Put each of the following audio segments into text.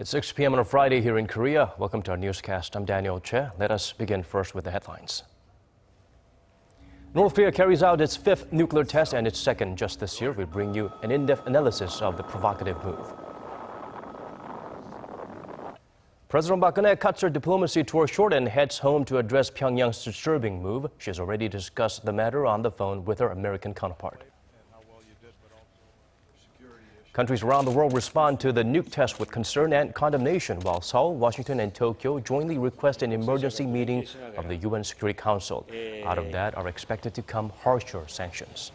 It's 6 p.m. on a Friday here in Korea. Welcome to our newscast. I'm Daniel Che. Let us begin first with the headlines. North Korea carries out its fifth nuclear test and its second just this year. We bring you an in-depth analysis of the provocative move. President Park Geun-hye cuts her diplomacy tour short and heads home to address Pyongyang's disturbing move. She has already discussed the matter on the phone with her American counterpart. Countries around the world respond to the nuke test with concern and condemnation, while Seoul, Washington, and Tokyo jointly request an emergency meeting of the UN Security Council. Out of that are expected to come harsher sanctions.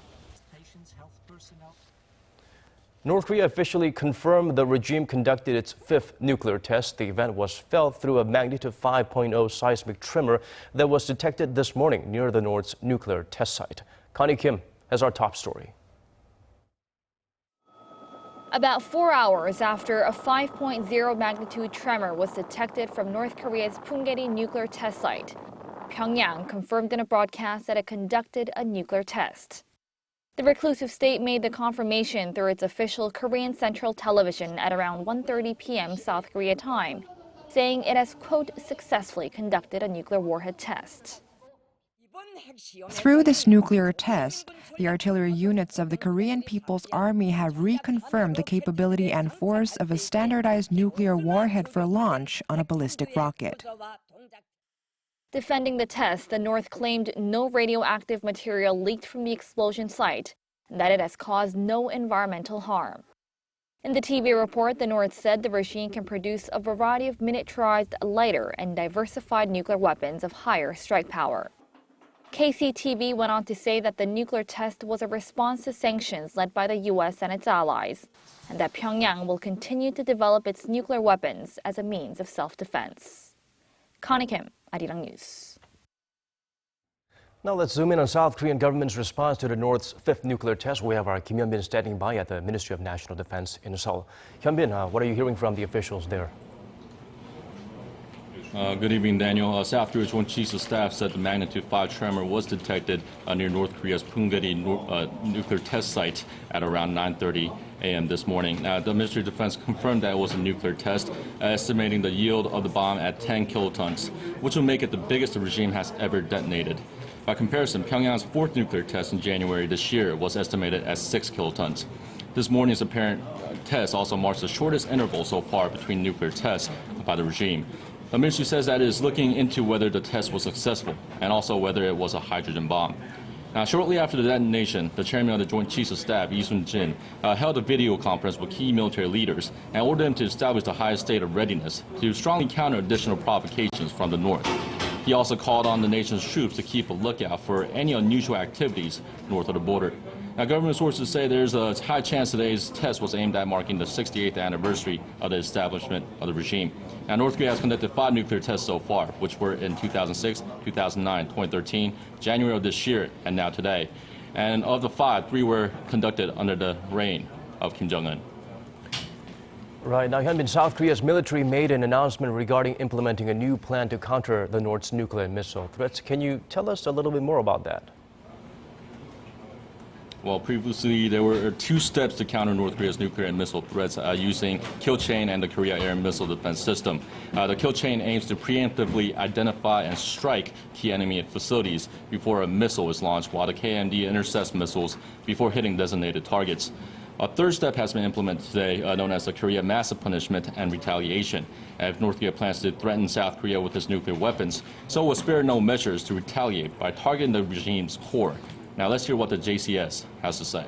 North Korea officially confirmed the regime conducted its fifth nuclear test. The event was felt through a magnitude 5.0 seismic tremor that was detected this morning near the North's nuclear test site. Connie Kim has our top story. About 4 hours after a 5.0 magnitude tremor was detected from North Korea's Punggye-ri nuclear test site, Pyongyang confirmed in a broadcast that it conducted a nuclear test. The reclusive state made the confirmation through its official Korean Central Television at around 1:30 p.m. South Korea time, saying it has, quote, successfully conducted a nuclear warhead test. Through this nuclear test, the artillery units of the Korean People's Army have reconfirmed the capability and force of a standardized nuclear warhead for launch on a ballistic rocket. Defending the test, the North claimed no radioactive material leaked from the explosion site and that it has caused no environmental harm. In the TV report, the North said the regime can produce a variety of miniaturized, lighter, and diversified nuclear weapons of higher strike power. KCTV went on to say that the nuclear test was a response to sanctions led by the U.S. and its allies, and that Pyongyang will continue to develop its nuclear weapons as a means of self-defense. Connie Kim, Arirang News. Now let's zoom in on South Korean government's response to the North's fifth nuclear test. We have our Kim Hyun-bin standing by at the Ministry of National Defense in Seoul. Hyun-bin, what are you hearing from the officials there? Good evening, Daniel. South Korea's Joint Chiefs of Staff said the magnitude 5 tremor was detected near North Korea's Punggye-ri nuclear test site at around 9:30 a.m. this morning. The Ministry of Defense confirmed that it was a nuclear test, estimating the yield of the bomb at 10 kilotons, which will make it the biggest the regime has ever detonated. By comparison, Pyongyang's fourth nuclear test in January this year was estimated at 6 kilotons. This morning's apparent test also marks the shortest interval so far between nuclear tests by the regime. The ministry says that it is looking into whether the test was successful and also whether it was a hydrogen bomb. Now, shortly after the detonation, the chairman of the Joint Chiefs of Staff, Lee Sun-jin, held a video conference with key military leaders and ordered them to establish the highest state of readiness to strongly counter additional provocations from the North. He also called on the nation's troops to keep a lookout for any unusual activities north of the border. Now, government sources say there's a high chance today's test was aimed at marking the 68th anniversary of the establishment of the regime. Now, North Korea has conducted 5 nuclear tests so far, which were in 2006, 2009, 2013, January of this year, and now today. And of the 5, 3 were conducted under the reign of Kim Jong-un. Right. Now, Hyun-bin, South Korea's military made an announcement regarding implementing a new plan to counter the North's nuclear and missile threats. Can you tell us a little bit more about that? Well, previously, there were 2 steps to counter North Korea's nuclear and missile threats using kill chain and the Korea Air and Missile Defense System. The kill chain aims to preemptively identify and strike key enemy facilities before a missile is launched, while the KMD intercepts missiles before hitting designated targets. A third step has been implemented today, known as the Korea Massive Punishment and Retaliation. If North Korea plans to threaten South Korea with its nuclear weapons, so will spare no measures to retaliate by targeting the regime's core. Now let's hear what the JCS has to say.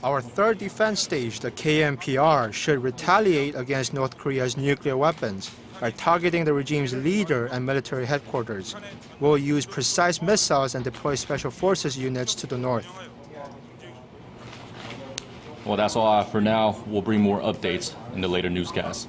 Our third defense stage, the KMPR, should retaliate against North Korea's nuclear weapons by targeting the regime's leader and military headquarters. We'll use precise missiles and deploy special forces units to the north. Well, that's all I have for now. We'll bring more updates in the later newscasts.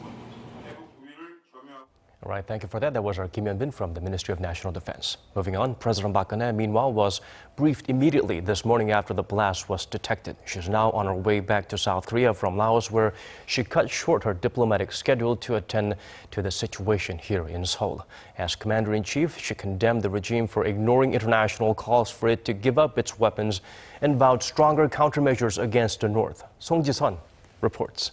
All right, thank you for that. That was our Kim Hyun-bin from the Ministry of National Defense. Moving on, President Park Geun-hye, meanwhile, was briefed immediately this morning after the blast was detected. She's now on her way back to South Korea from Laos, where she cut short her diplomatic schedule to attend to the situation here in Seoul. As Commander-in-Chief, she condemned the regime for ignoring international calls for it to give up its weapons and vowed stronger countermeasures against the North. Song Ji-sun reports.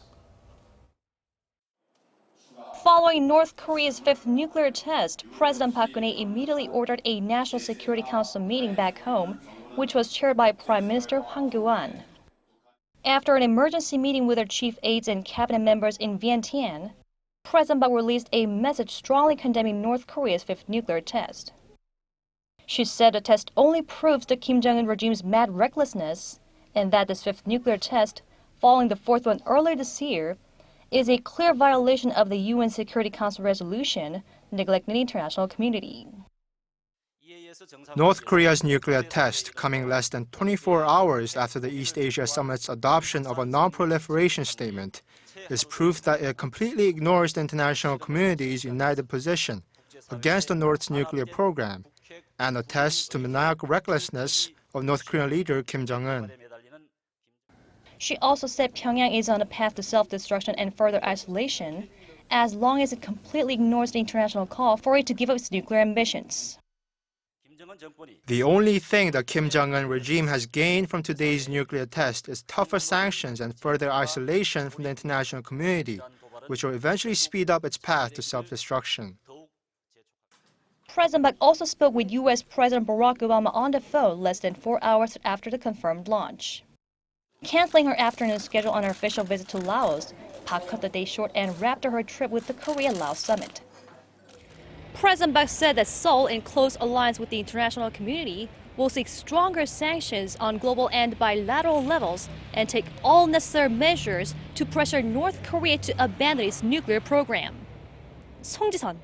Following North Korea's fifth nuclear test, President Park Geun-hye immediately ordered a National Security Council meeting back home, which was chaired by Prime Minister Hwang Kyo-ahn. After an emergency meeting with her chief aides and cabinet members in Vientiane, President Park released a message strongly condemning North Korea's fifth nuclear test. She said the test only proves the Kim Jong-un regime's mad recklessness, and that this fifth nuclear test, following the fourth one earlier this year, is a clear violation of the UN Security Council resolution, neglecting the international community. North Korea's nuclear test, coming less than 24 hours after the East Asia Summit's adoption of a non-proliferation statement, is proof that it completely ignores the international community's united position against the North's nuclear program, and attests to maniacal recklessness of North Korean leader Kim Jong-un. She also said Pyongyang is on a path to self-destruction and further isolation, as long as it completely ignores the international call for it to give up its nuclear ambitions. The only thing the Kim Jong-un regime has gained from today's nuclear test is tougher sanctions and further isolation from the international community, which will eventually speed up its path to self-destruction. President Park also spoke with U.S. President Barack Obama on the phone less than 4 hours after the confirmed launch. Canceling her afternoon schedule on her official visit to Laos, Park cut the day short and wrapped her trip with the Korea-Laos summit. President Park said that Seoul, in close alliance with the international community, will seek stronger sanctions on global and bilateral levels and take all necessary measures to pressure North Korea to abandon its nuclear program. 송지선,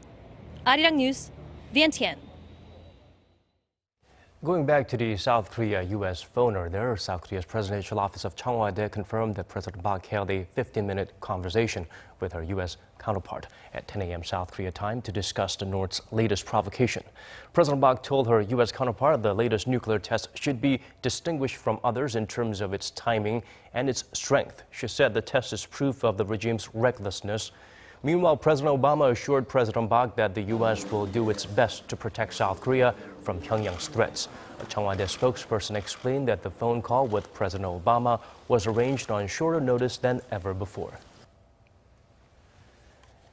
Arirang News, Vientiane. Going back to the South Korea-U.S. phoner there, South Korea's presidential office of Changwon confirmed that President Park held a 15-minute conversation with her U.S. counterpart at 10 a.m. South Korea time to discuss the North's latest provocation. President Park told her U.S. counterpart the latest nuclear test should be distinguished from others in terms of its timing and its strength. She said the test is proof of the regime's recklessness. Meanwhile, President Obama assured President Park that the U.S. will do its best to protect South Korea from Pyongyang's threats. A Changwon spokesperson explained that the phone call with President Obama was arranged on shorter notice than ever before.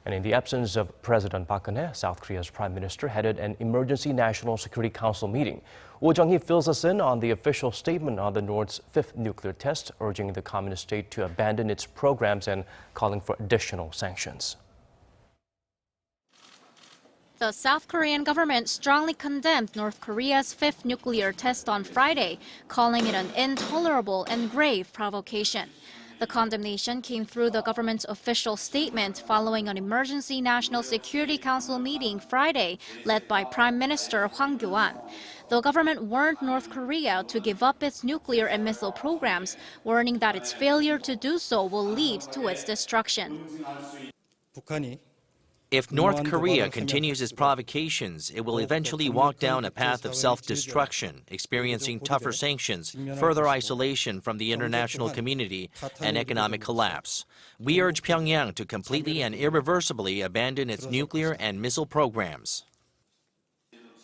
And in the absence of President Park Geun-hye, South Korea's Prime Minister headed an emergency National Security Council meeting. Oh Jung-hee fills us in on the official statement on the North's fifth nuclear test, urging the communist state to abandon its programs and calling for additional sanctions. The South Korean government strongly condemned North Korea's fifth nuclear test on Friday, calling it an intolerable and grave provocation. The condemnation came through the government's official statement following an emergency National Security Council meeting Friday led by Prime Minister Hwang Kyo-ahn. The government warned North Korea to give up its nuclear and missile programs, warning that its failure to do so will lead to its destruction. If North Korea continues its provocations, it will eventually walk down a path of self-destruction, experiencing tougher sanctions, further isolation from the international community, and economic collapse. We urge Pyongyang to completely and irreversibly abandon its nuclear and missile programs.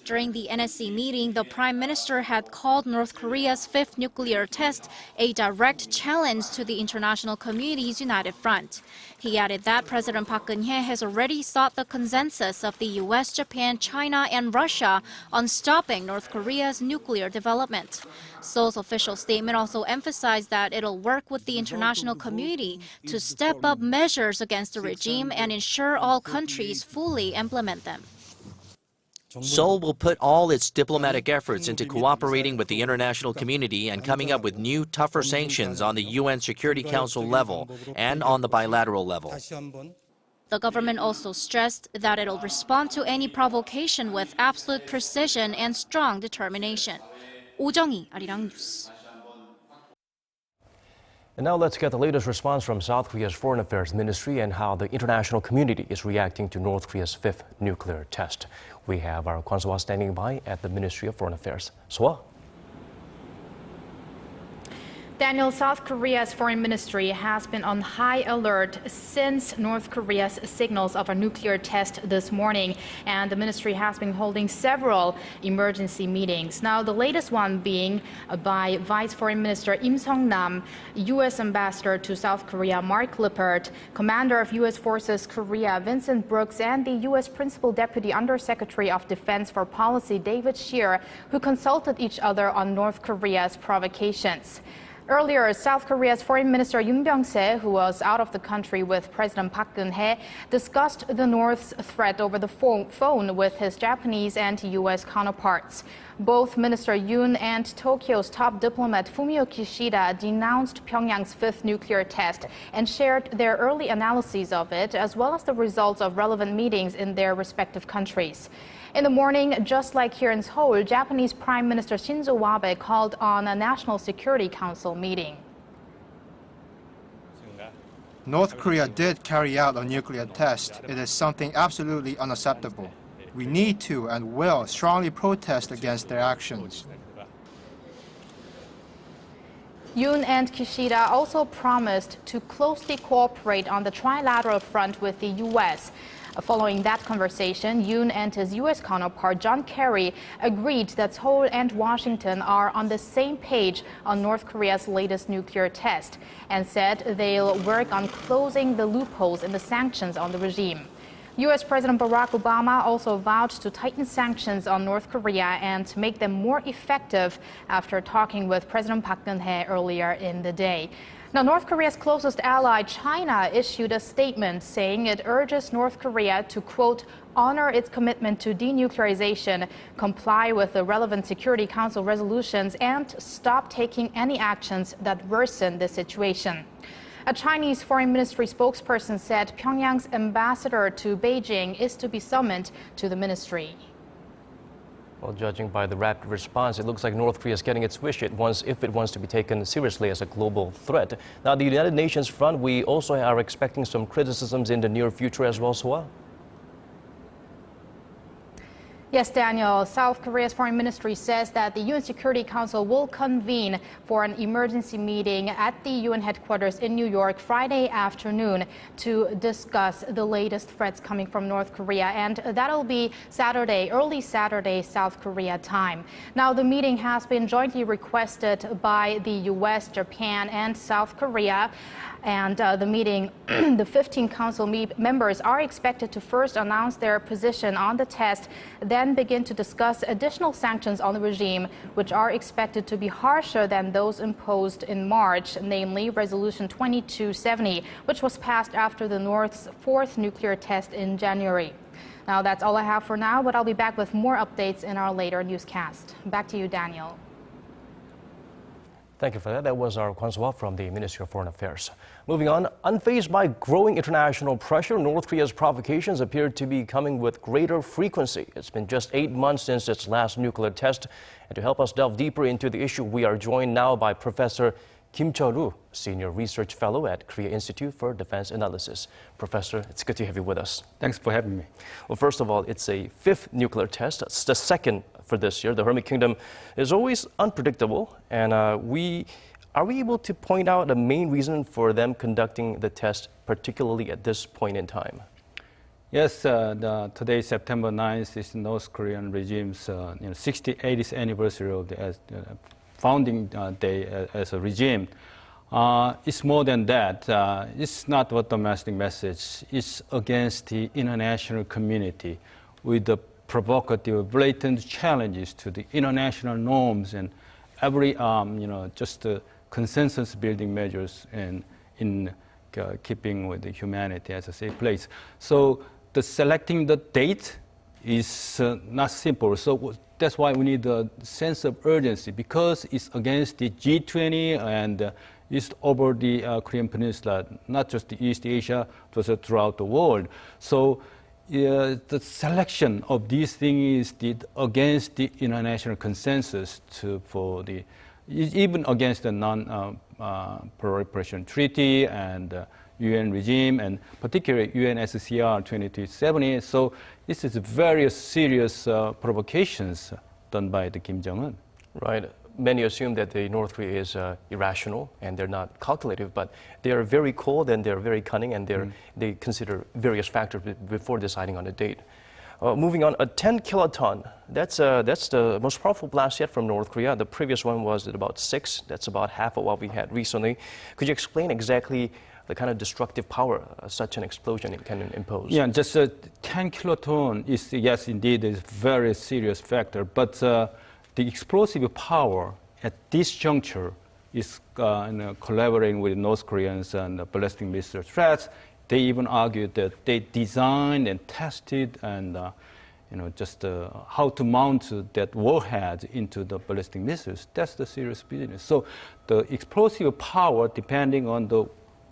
During the NSC meeting, the Prime Minister had called North Korea's fifth nuclear test a direct challenge to the international community's united front. He added that President Park Geun-hye has already sought the consensus of the U.S., Japan, China, and Russia on stopping North Korea's nuclear development. Seoul's official statement also emphasized that it'll work with the international community to step up measures against the regime and ensure all countries fully implement them. Seoul will put all its diplomatic efforts into cooperating with the international community and coming up with new, tougher sanctions on the UN Security Council level and on the bilateral level. The government also stressed that it'll respond to any provocation with absolute precision and strong determination. Oh Jung-hee, Arirang News. And now let's get the latest response from South Korea's Foreign Affairs Ministry and how the international community is reacting to North Korea's fifth nuclear test. We have our Kwon So-hwa standing by at the Ministry of Foreign Affairs. So-hwa. Daniel, South Korea's foreign ministry has been on high alert since North Korea's signals of a nuclear test this morning, and the ministry has been holding several emergency meetings. Now, the latest one being by Vice Foreign Minister Im Sung-nam, U.S. Ambassador to South Korea Mark Lippert, Commander of U.S. Forces Korea Vincent Brooks, and the U.S. Principal Deputy Undersecretary of Defense for Policy David Shear, who consulted each other on North Korea's provocations. Earlier, South Korea's Foreign Minister Yoon Byung-se, who was out of the country with President Park Geun-hye, discussed the North's threat over the phone with his Japanese and U.S. counterparts. Both Minister Yoon and Tokyo's top diplomat Fumio Kishida denounced Pyongyang's fifth nuclear test and shared their early analyses of it, as well as the results of relevant meetings in their respective countries. In the morning, just like here in Seoul, Japanese Prime Minister Shinzo Abe called on a National Security Council meeting. North Korea did carry out a nuclear test. It is something absolutely unacceptable. We need to and will strongly protest against their actions. Yoon and Kishida also promised to closely cooperate on the trilateral front with the U.S. Following that conversation, Yoon and his U.S. counterpart John Kerry agreed that Seoul and Washington are on the same page on North Korea's latest nuclear test and said they'll work on closing the loopholes in the sanctions on the regime. U.S. President Barack Obama also vowed to tighten sanctions on North Korea and make them more effective after talking with President Park Geun-hye earlier in the day. Now, North Korea's closest ally, China, issued a statement saying it urges North Korea to, quote, honor its commitment to denuclearization, comply with the relevant Security Council resolutions, and stop taking any actions that worsen the situation. A Chinese foreign ministry spokesperson said Pyongyang's ambassador to Beijing is to be summoned to the ministry. Well, judging by the rapid response, it looks like North Korea is getting its wish if it wants to be taken seriously as a global threat. Now, the United Nations front, we also are expecting some criticisms in the near future as well, Soa? Yes, Daniel. South Korea's foreign ministry says that the UN Security Council will convene for an emergency meeting at the UN headquarters in New York Friday afternoon to discuss the latest threats coming from North Korea. And that'll be Saturday, early Saturday, South Korea time. Now, the meeting has been jointly requested by the US, Japan, and South Korea. And the meeting, the 15 council members are expected to first announce their position on the test, then begin to discuss additional sanctions on the regime, which are expected to be harsher than those imposed in March, namely Resolution 2270, which was passed after the North's fourth nuclear test in January. Now, that's all I have for now, but I'll be back with more updates in our later newscast. Back to you, Daniel. Thank you for that. That was our Kwon So-ah from the Ministry of Foreign Affairs. Moving on, unfazed by growing international pressure, North Korea's provocations appear to be coming with greater frequency. It's been just 8 months since its last nuclear test. And to help us delve deeper into the issue, we are joined now by Professor Kim Chul-woo, Senior Research Fellow at Korea Institute for Defense Analysis. Professor, it's good to have you with us. Thanks for having me. Well, first of all, it's a fifth nuclear test. It's the second for this year. The Hermit Kingdom is always unpredictable. And are we able to point out the main reason for them conducting the test, particularly at this point in time? Yes, today, September 9th, is North Korean regime's 68th anniversary of the founding day as a regime. It's more than that. It's not a domestic message. It's against the international community with the provocative, blatant challenges to the international norms and every, just consensus-building measures in keeping with the humanity as a safe place. So selecting the date is not simple. So that's why we need a sense of urgency, because it's against the G20 and it's over the Korean Peninsula, not just the East Asia, but throughout the world. So the selection of these things is against the international consensus even against the non-proliferation treaty and UN regime, and particularly UNSCR 2270. So this is very serious provocations done by the Kim Jong-un. Right. many assume that the North Korea is irrational and they're not calculative, but they are very cold and they're very cunning and they consider various factors before deciding on a date. Moving on, a 10 kiloton, that's the most powerful blast yet from North Korea. The previous one was at about 6. That's about half of what we had recently. Could you explain exactly the kind of destructive power such an explosion can impose? Yeah, just 10 kiloton is, yes, indeed, is a very serious factor. But the explosive power at this juncture is collaborating with North Koreans and the ballistic missile threats. They even argued that they designed and tested and just how to mount that warhead into the ballistic missiles. That's the serious business. So the explosive power, depending on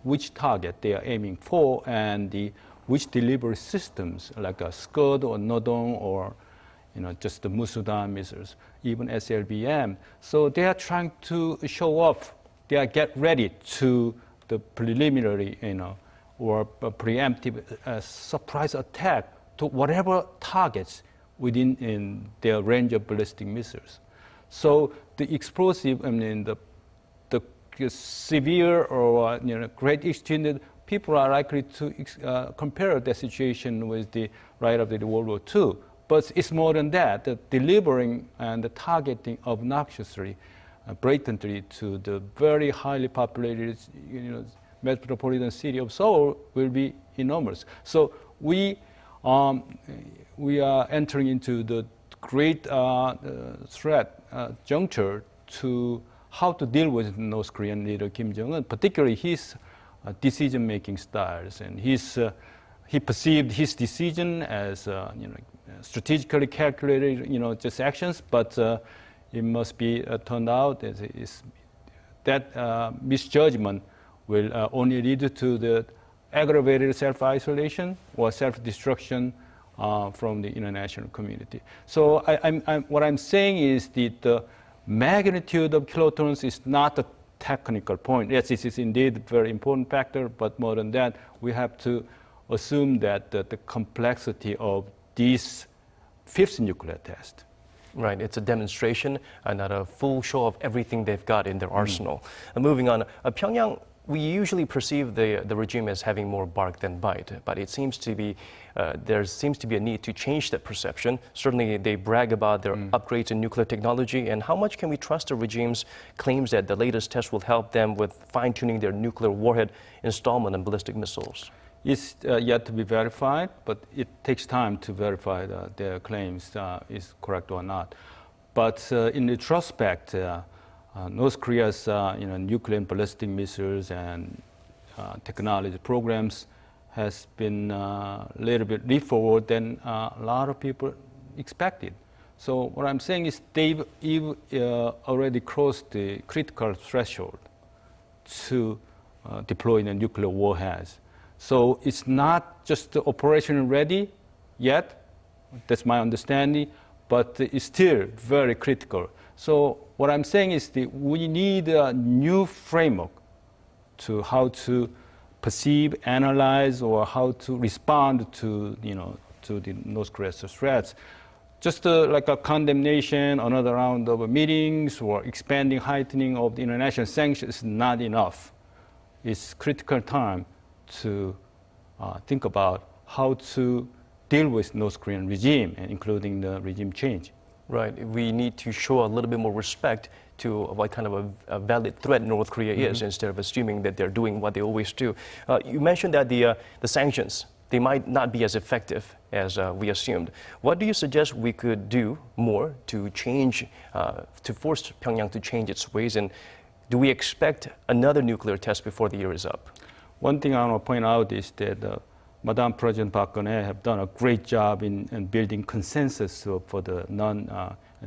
which target they are aiming for and which delivery systems, like a Scud or Nodong or just the Musudan missiles, even SLBM. So they are trying to show off. They are get ready to the preliminary, or preemptive surprise attack to whatever targets within their range of ballistic missiles. So the explosive, the severe or great extended, people are likely to compare the situation with the right after the World War II. But it's more than that. The delivering and the targeting obnoxiously, blatantly to the very highly populated, metropolitan city of Seoul will be enormous. So we are entering into the great threat juncture to how to deal with North Korean leader Kim Jong-un, particularly his decision-making styles, and he perceived his decision as strategically calculated, just actions, but it must be turned out as that misjudgment will only lead to the aggravated self-isolation or self-destruction from the international community. So what I'm saying is that the magnitude of kilotons is not a technical point. Yes, this is indeed a very important factor, but more than that, we have to assume that the complexity of this fifth nuclear test. Right, it's a demonstration and not a full show of everything they've got in their arsenal. Moving on, Pyongyang, we usually perceive the regime as having more bark than bite, but it seems to be, there seems to be a need to change that perception. Certainly they brag about their upgrades in nuclear technology, and how much can we trust the regime's claims that the latest test will help them with fine-tuning their nuclear warhead installment and ballistic missiles? It's yet to be verified, but it takes time to verify their claims is correct or not. But in retrospect, North Korea's nuclear and ballistic missiles and technology programs has been a little bit leap forward than a lot of people expected. So what I'm saying is they've already crossed the critical threshold to deploy the nuclear warheads. So it's not just operational ready yet, that's my understanding, but it's still very critical. So what I'm saying is that we need a new framework to how to perceive, analyze, or how to respond to, to the North Korea's threats. Just like a condemnation, another round of meetings, or expanding, heightening of the international sanctions is not enough. It's critical time to think about how to deal with North Korean regime, including the regime change. Right. We need to show a little bit more respect to what kind of a valid threat North Korea is, instead of assuming that they're doing what they always do. You mentioned that the sanctions, they might not be as effective as we assumed. What do you suggest we could do more to change, to force Pyongyang to change its ways? And do we expect another nuclear test before the year is up? One thing I want to point out is that Madam President Park Geun-hye have done a great job in building consensus for the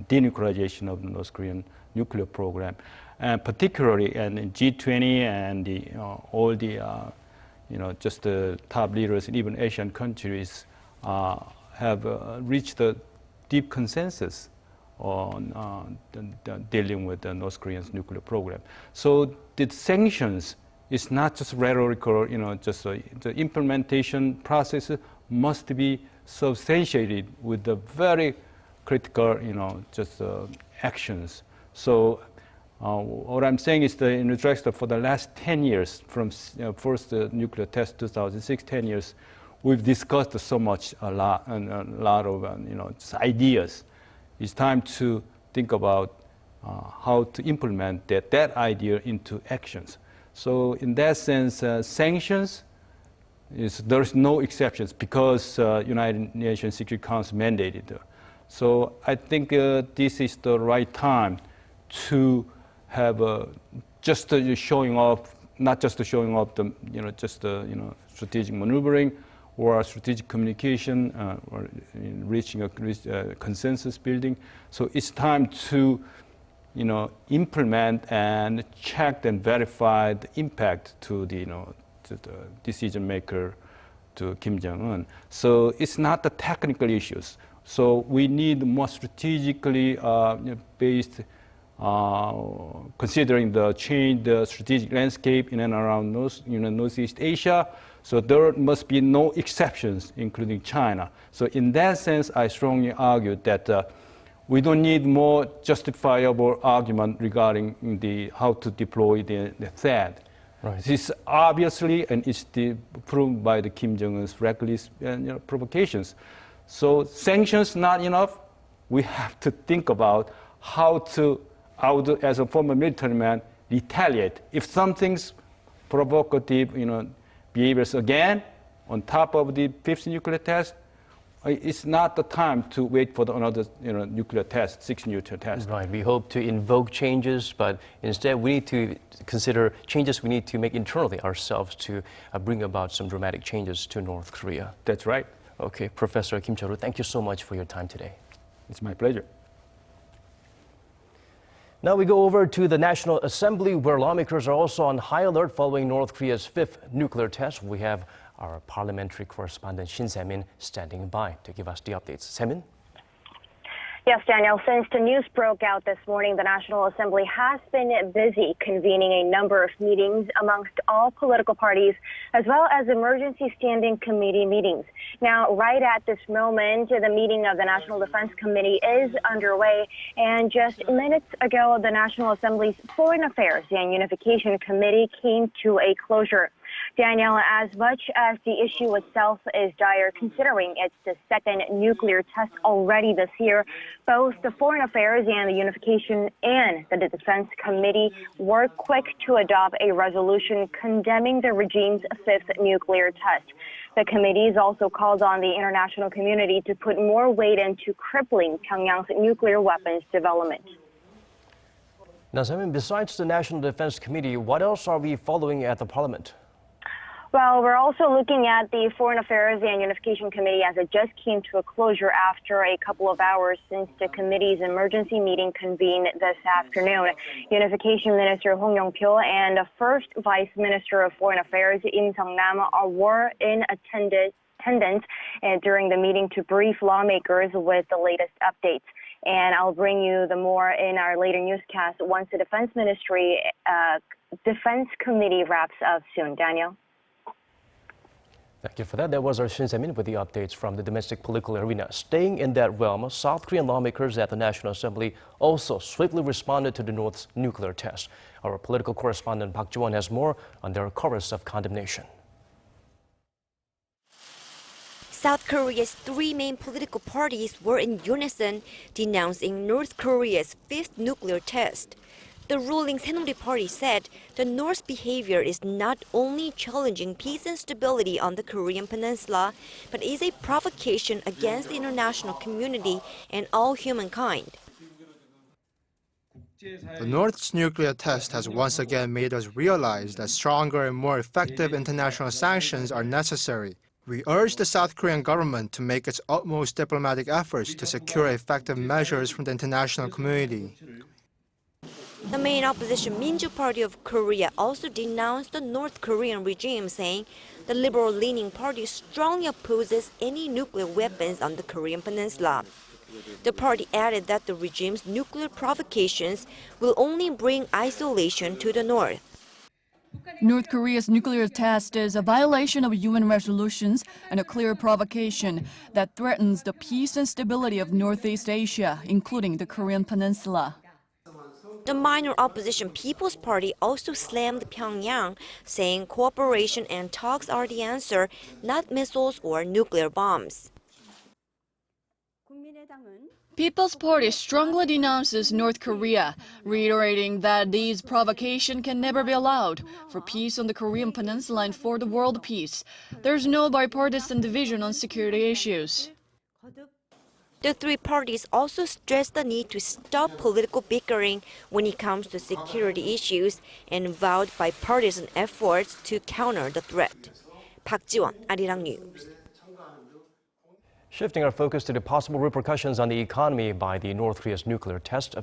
denuclearization of the North Korean nuclear program, and particularly in G20 and all the just the top leaders and even Asian countries have reached a deep consensus on dealing with the North Korean's nuclear program. So the sanctions is not just rhetorical, just the implementation process must be substantiated with the very critical, actions So what I'm saying is that in retrospect, for the last 10 years, from first nuclear test 2006, 10 years, we've discussed so much, a lot of just ideas. It's time to think about how to implement that idea into actions. So in that sense, sanctions, there's no exceptions because United Nations Security Council mandated. So I think this is the right time to have just showing off, not just showing off the strategic maneuvering or strategic communication or reaching a consensus building. So it's time to implement and check and verify the impact to the to the decision maker, to Kim Jong-un. So it's not the technical issues. So we need more strategically based, considering the strategic landscape in and around Northeast Asia. So there must be no exceptions, including China. So in that sense, I strongly argue that we don't need more justifiable argument regarding how to deploy the THAAD. Right. This obviously, and it's proved by the Kim Jong-un's reckless provocations. So sanctions not enough. We have to think about how to, as a former military man, retaliate. If something's provocative, behaviors again, on top of the fifth nuclear test, it's not the time to wait for another nuclear test, sixth nuclear test. Right. We hope to invoke changes, but instead we need to consider changes we need to make internally ourselves to bring about some dramatic changes to North Korea. That's right. Okay, Professor Kim Chul-woo, thank you so much for your time today. It's my pleasure. Now we go over to the National Assembly, where lawmakers are also on high alert following North Korea's fifth nuclear test. We have our parliamentary correspondent Shin Se-min standing by to give us the updates. Se-min? Yes, Daniel, since the news broke out this morning, the National Assembly has been busy convening a number of meetings amongst all political parties, as well as emergency standing committee meetings. Now, right at this moment, the meeting of the National Defense Committee is underway, and just minutes ago, the National Assembly's Foreign Affairs and Unification Committee came to a closure. Daniel, as much as the issue itself is dire, considering it's the second nuclear test already this year, both the Foreign Affairs and the Unification and the Defense Committee were quick to adopt a resolution condemning the regime's fifth nuclear test. The committees also called on the international community to put more weight into crippling Pyongyang's nuclear weapons development. Now, Semin, besides the National Defense Committee, what else are we following at the Parliament? Well, we're also looking at the Foreign Affairs and Unification Committee, as it just came to a closure after a couple of hours since the committee's emergency meeting convened this afternoon. Unification Minister Hong Yong-pyo and the First Vice Minister of Foreign Affairs, Im Sung-nam, were in attendance during the meeting to brief lawmakers with the latest updates. And I'll bring you the more in our later newscast once the Defense Committee wraps up soon. Daniel? Thank you for that. That was our Shin Se-min with the updates from the domestic political arena. Staying in that realm, South Korean lawmakers at the National Assembly also swiftly responded to the North's nuclear test. Our political correspondent Park Ji-won has more on their chorus of condemnation. South Korea's three main political parties were in unison denouncing North Korea's fifth nuclear test. The ruling Saenuri Party said the North's behavior is not only challenging peace and stability on the Korean peninsula, but is a provocation against the international community and all humankind. The North's nuclear test has once again made us realize that stronger and more effective international sanctions are necessary. We urge the South Korean government to make its utmost diplomatic efforts to secure effective measures from the international community. The main opposition Minju Party of Korea also denounced the North Korean regime, saying the liberal-leaning party strongly opposes any nuclear weapons on the Korean peninsula. The party added that the regime's nuclear provocations will only bring isolation to the North. North Korea's nuclear test is a violation of UN resolutions and a clear provocation that threatens the peace and stability of Northeast Asia, including the Korean peninsula. The minor opposition People's Party also slammed Pyongyang, saying cooperation and talks are the answer, not missiles or nuclear bombs. People's Party strongly denounces North Korea, reiterating that these provocations can never be allowed for peace on the Korean Peninsula and for the world peace. There's no bipartisan division on security issues. The three parties also stressed the need to stop political bickering when it comes to security issues and vowed bipartisan efforts to counter the threat. Park Ji-won, Arirang News. Shifting our focus to the possible repercussions on the economy by the North Korea's nuclear test,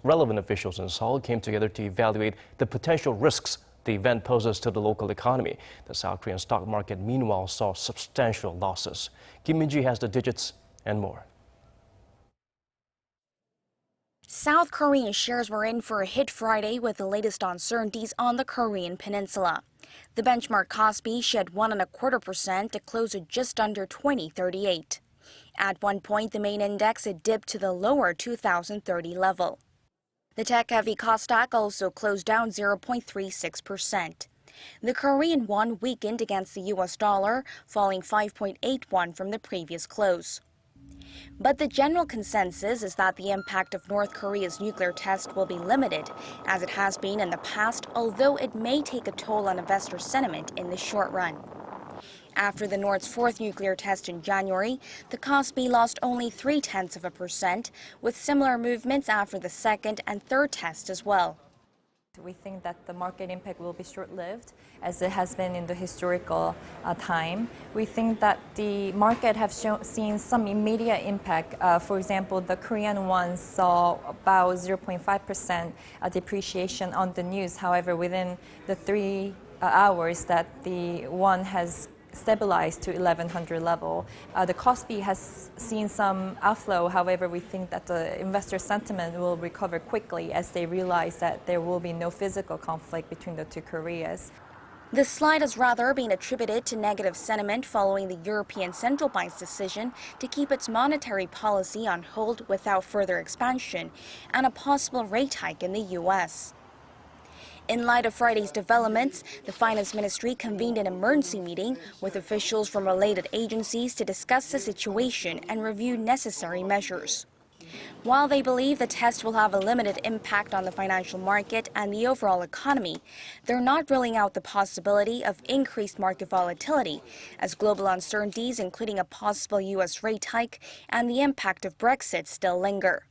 relevant officials in Seoul came together to evaluate the potential risks the event poses to the local economy. The South Korean stock market, meanwhile, saw substantial losses. Kim Min-ji has the digits and more. South Korean shares were in for a hit Friday with the latest uncertainties on the Korean peninsula. The benchmark Kospi shed 1.25% to close at just under 2038. At one point, the main index had dipped to the lower 2030 level. The tech-heavy Kosdaq also closed down 0.36%. The Korean won weakened against the U.S. dollar, falling 5.81 from the previous close. But the general consensus is that the impact of North Korea's nuclear test will be limited, as it has been in the past, although it may take a toll on investor sentiment in the short run. After the North's fourth nuclear test in January, the Kospi lost only 0.3%, with similar movements after the second and third tests as well. We think that the market impact will be short-lived, as it has been in the historical time. We think that the market have seen some immediate impact. For example, the Korean won saw about 0.5% depreciation on the news. However, within the 3 hours that the won has stabilized to 1100 level. The Kospi has seen some outflow. However, we think that the investor sentiment will recover quickly as they realize that there will be no physical conflict between the two Koreas. The slide has rather been attributed to negative sentiment following the European Central Bank's decision to keep its monetary policy on hold without further expansion and a possible rate hike in the U.S. In light of Friday's developments, the Finance Ministry convened an emergency meeting with officials from related agencies to discuss the situation and review necessary measures. While they believe the test will have a limited impact on the financial market and the overall economy, they're not ruling out the possibility of increased market volatility as global uncertainties, including a possible U.S. rate hike and the impact of Brexit, still linger.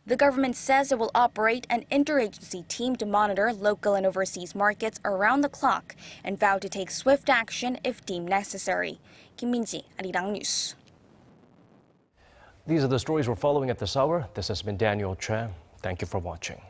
The government says it will operate an interagency team to monitor local and overseas markets around the clock and vow to take swift action if deemed necessary. Kim Min-ji, Arirang News. These are the stories we're following at this hour. This has been Daniel Che. Thank you for watching.